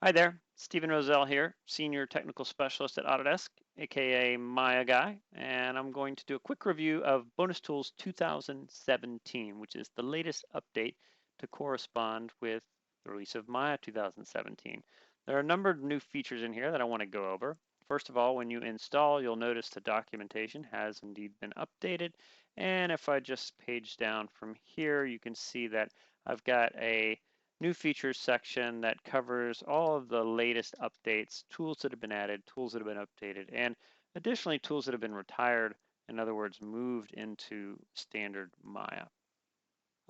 Hi there, Stephen Roselle here, Senior Technical Specialist at Autodesk, aka Maya Guy, and I'm going to do a quick review of BonusTools 2017, which is the latest update to correspond with the release of Maya 2017. There are a number of new features in here that I want to go over. First of all, when you install, you'll notice the documentation has indeed been updated, and if I just page down from here, you can see that I've got a new features section that covers all of the latest updates, tools that have been added, tools that have been updated, and additionally tools that have been retired, in other words, moved into standard Maya.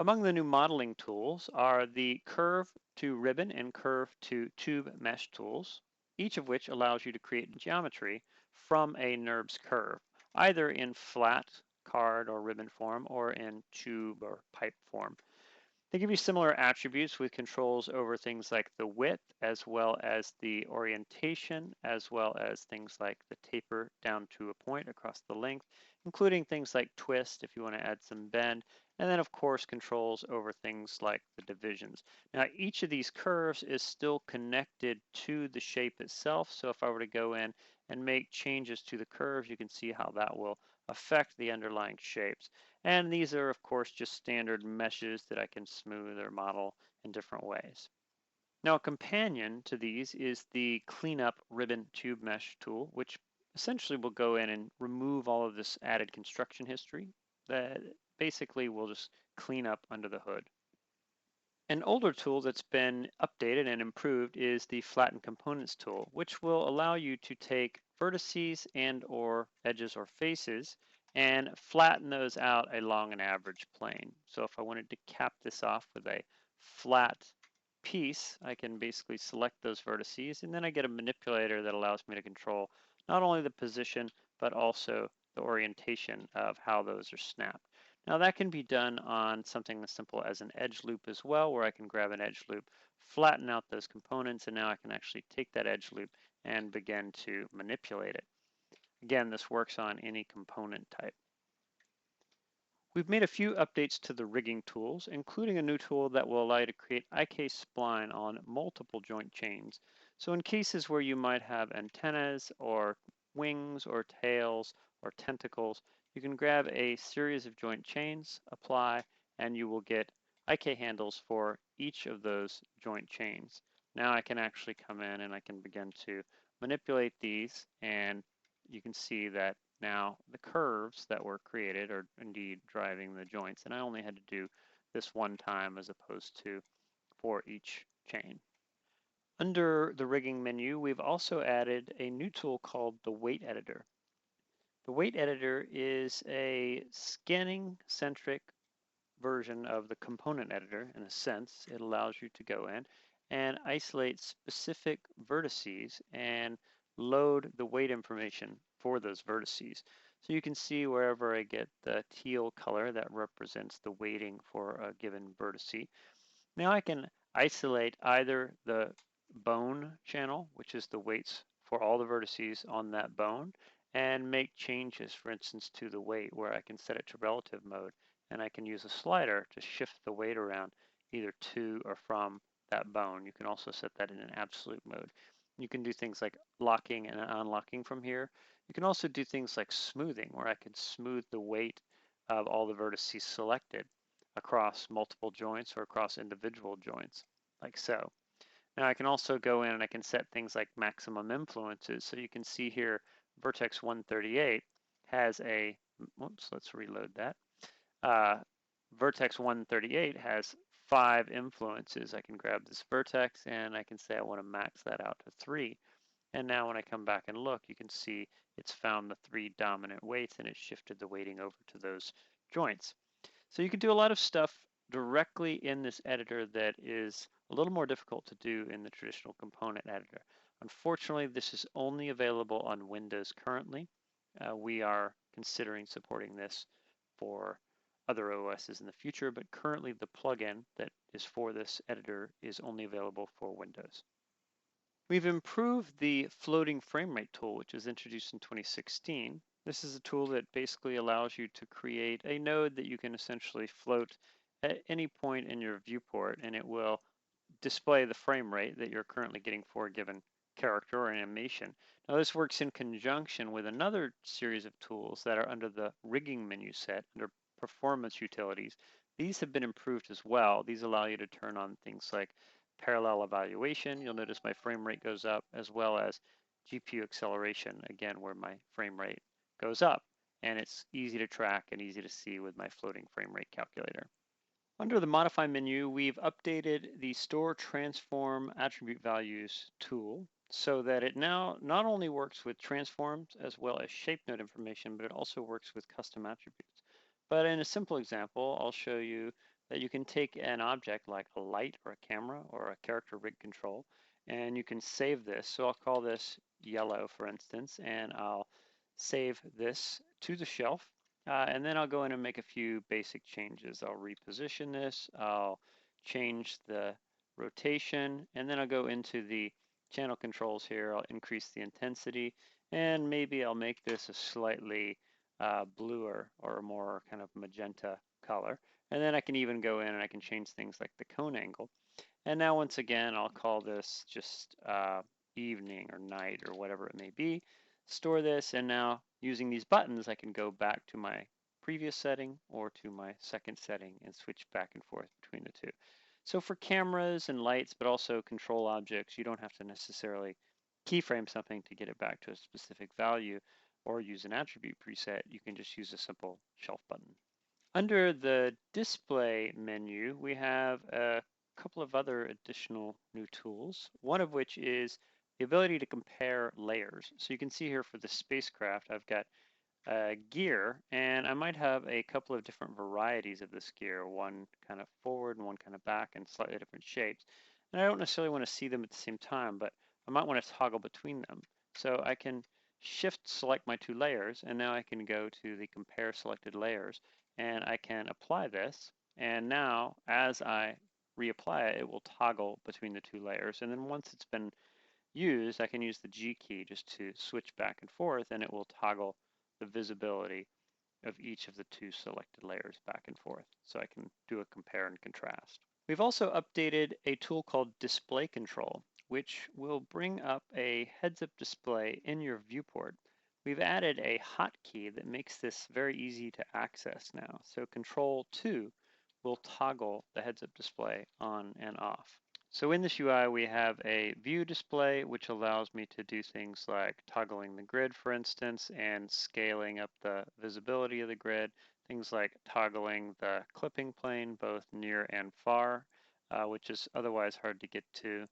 Among the new modeling tools are the curve to ribbon and curve to tube mesh tools, each of which allows you to create geometry from a NURBS curve, either in flat, card, or ribbon form, or in tube or pipe form. They give you similar attributes with controls over things like the width, as well as the orientation, as well as things like the taper down to a point across the length, including things like twist if you want to add some bend, and then of course controls over things like the divisions. Now each of these curves is still connected to the shape itself, so if I were to go in and make changes to the curves, you can see how that will affect the underlying shapes. And these are, of course, just standard meshes that I can smooth or model in different ways. Now, a companion to these is the Cleanup Ribbon Tube Mesh tool, which essentially will go in and remove all of this added construction history that basically will just clean up under the hood. An older tool that's been updated and improved is the Flatten Components tool, which will allow you to take vertices and or edges or faces and flatten those out along an average plane. So if I wanted to cap this off with a flat piece, I can basically select those vertices and then I get a manipulator that allows me to control not only the position but also the orientation of how those are snapped. Now that can be done on something as simple as an edge loop as well, where I can grab an edge loop, flatten out those components, and now I can actually take that edge loop and begin to manipulate it. Again, this works on any component type. We've made a few updates to the rigging tools, including a new tool that will allow you to create IK spline on multiple joint chains. So in cases where you might have antennas or wings or tails or tentacles, you can grab a series of joint chains, apply, and you will get IK handles for each of those joint chains. Now I can actually come in and I can begin to manipulate these, and you can see that now the curves that were created are indeed driving the joints, and I only had to do this one time as opposed to for each chain. Under the rigging menu, we've also added a new tool called the weight editor. The weight editor is a scanning centric version of the component editor in a sense. It allows you to go in and isolate specific vertices and load the weight information for those vertices. So you can see wherever I get the teal color that represents the weighting for a given vertice. Now I can isolate either the bone channel, which is the weights for all the vertices on that bone, and make changes, for instance, to the weight where I can set it to relative mode, and I can use a slider to shift the weight around either to or from that bone. You can also set that in an absolute mode. You can do things like locking and unlocking from here. You can also do things like smoothing, where I can smooth the weight of all the vertices selected across multiple joints or across individual joints, like so. Now I can also go in and I can set things like maximum influences. So you can see here, vertex 138 has a, whoops, let's reload that. Vertex 138 has 5 influences. I can grab this vertex and I can say I want to max that out to 3. And now when I come back and look, you can see it's found the 3 dominant weights and it shifted the weighting over to those joints. So you can do a lot of stuff directly in this editor that is a little more difficult to do in the traditional component editor. Unfortunately, this is only available on Windows currently. We are considering supporting this for other OSs in the future, but currently the plugin that is for this editor is only available for Windows. We've improved the floating frame rate tool, which was introduced in 2016. This is a tool that basically allows you to create a node that you can essentially float at any point in your viewport, and it will display the frame rate that you're currently getting for a given character or animation. Now this works in conjunction with another series of tools that are under the rigging menu set under performance utilities. These have been improved as well. These allow you to turn on things like parallel evaluation. You'll notice my frame rate goes up, as well as GPU acceleration, again, where my frame rate goes up. And it's easy to track and easy to see with my floating frame rate calculator. Under the Modify menu, we've updated the Store Transform Attribute Values tool so that it now not only works with transforms as well as shape node information, but it also works with custom attributes. But in a simple example, I'll show you that you can take an object like a light or a camera or a character rig control, and you can save this. So I'll call this yellow, for instance, and I'll save this to the shelf. And then I'll go in and make a few basic changes. I'll reposition this, I'll change the rotation, and then I'll go into the channel controls here. I'll increase the intensity, and maybe I'll make this a slightly bluer or a more kind of magenta color. And then I can even go in and I can change things like the cone angle. And now once again, I'll call this just evening or night or whatever it may be. Store this, and now using these buttons, I can go back to my previous setting or to my second setting and switch back and forth between the two. So for cameras and lights, but also control objects, you don't have to necessarily keyframe something to get it back to a specific value or use an attribute preset. You can just use a simple shelf button. Under the display menu, we have a couple of other additional new tools, one of which is the ability to compare layers. So you can see here for the spacecraft, I've got gear, and I might have a couple of different varieties of this gear, one kind of forward and one kind of back in slightly different shapes. And I don't necessarily want to see them at the same time, but I might want to toggle between them. So I can shift select my two layers, and now I can go to the compare selected layers, and I can apply this. And now as I reapply it, it will toggle between the two layers. And then once it's been used, I can use the G key just to switch back and forth, and it will toggle the visibility of each of the two selected layers back and forth. So I can do a compare and contrast. We've also updated a tool called Display Control, which will bring up a heads-up display in your viewport. We've added a hotkey that makes this very easy to access now. So Control 2 will toggle the heads-up display on and off. So in this UI, we have a view display, which allows me to do things like toggling the grid, for instance, and scaling up the visibility of the grid, things like toggling the clipping plane, both near and far, which is otherwise hard to get to.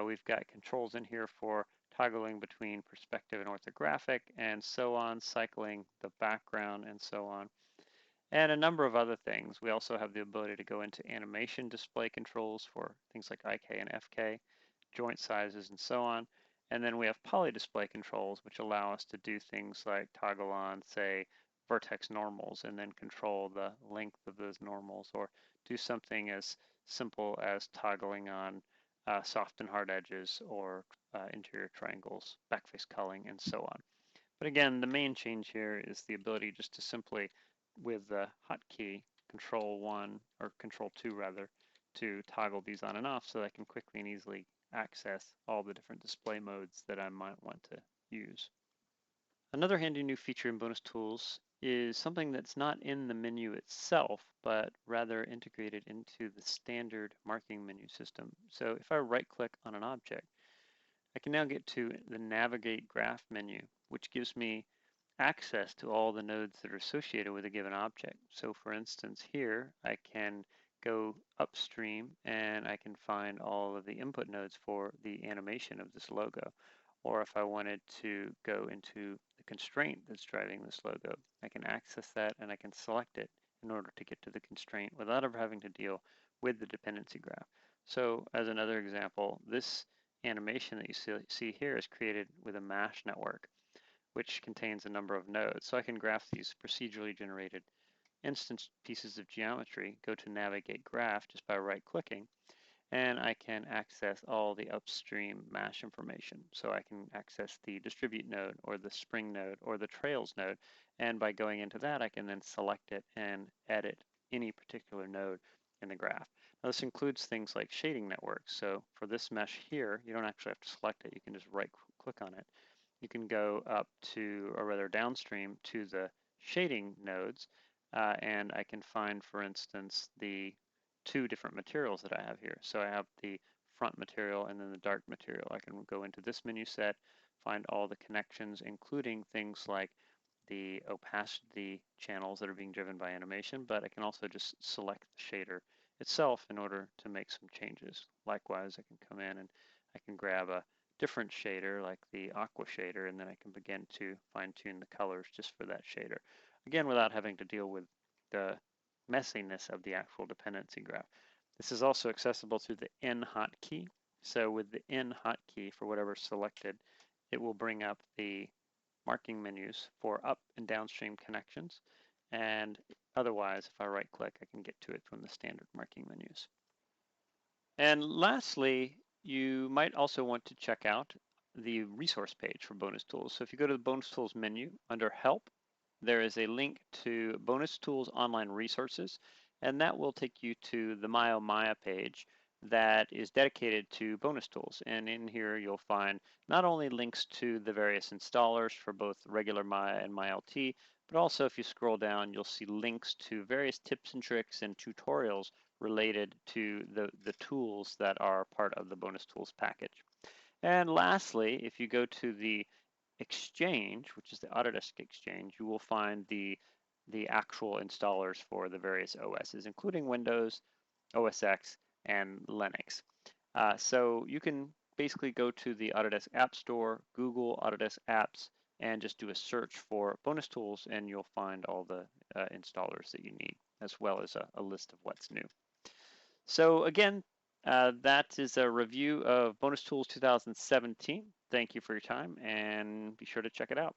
We've got controls in here for toggling between perspective and orthographic, and so on, cycling the background, and so on, and a number of other things. We also have the ability to go into animation display controls for things like IK and FK, joint sizes, and so on. And then we have poly display controls, which allow us to do things like toggle on, say, vertex normals, and then control the length of those normals, or do something as simple as toggling on soft and hard edges, or interior triangles, backface culling, and so on. But again, the main change here is the ability just to simply, with the hotkey, Control 1, or Control 2 rather, to toggle these on and off so that I can quickly and easily access all the different display modes that I might want to use. Another handy new feature in BonusTools is something that's not in the menu itself, but rather integrated into the standard marking menu system. So if I right-click on an object, I can now get to the Navigate Graph menu, which gives me access to all the nodes that are associated with a given object. So for instance, here I can go upstream and I can find all of the input nodes for the animation of this logo. Or if I wanted to go into the constraint that's driving this logo, I can access that and I can select it in order to get to the constraint without ever having to deal with the dependency graph. So as another example, this animation that you see here is created with a MASH network, which contains a number of nodes. So I can graph these procedurally generated instance pieces of geometry, go to Navigate Graph just by right-clicking, and I can access all the upstream MASH information. So I can access the Distribute node, or the Spring node, or the Trails node, and by going into that, I can then select it and edit any particular node in the graph. Now, this includes things like shading networks. So for this mesh here, you don't actually have to select it. You can just right click on it. You can go up to, or rather downstream to the shading nodes, and I can find, for instance, the two different materials that I have here. So I have the front material and then the dark material. I can go into this menu set, find all the connections, including things like the opacity channels that are being driven by animation, but I can also just select the shader itself in order to make some changes. Likewise, I can come in and I can grab a different shader like the aqua shader, and then I can begin to fine tune the colors just for that shader. Again, without having to deal with the messiness of the actual dependency graph. This is also accessible through the N hotkey. So with the N hotkey for whatever's selected, it will bring up the marking menus for up and downstream connections. And otherwise, if I right click, I can get to it from the standard marking menus. And lastly, you might also want to check out the resource page for BonusTools. So if you go to the BonusTools menu under Help, there is a link to BonusTools online resources, and that will take you to the Maya page that is dedicated to BonusTools. And in here, you'll find not only links to the various installers for both regular Maya and MyLT, but also if you scroll down, you'll see links to various tips and tricks and tutorials related to the tools that are part of the BonusTools package. And lastly, if you go to the Exchange, which is the Autodesk Exchange, you will find the actual installers for the various OSs, including Windows, OS X, and Linux. So you can basically go to the Autodesk App Store, Google Autodesk Apps, and just do a search for BonusTools, and you'll find all the installers that you need, as well as a list of what's new. So again, that is a review of BonusTools 2017. Thank you for your time, and be sure to check it out.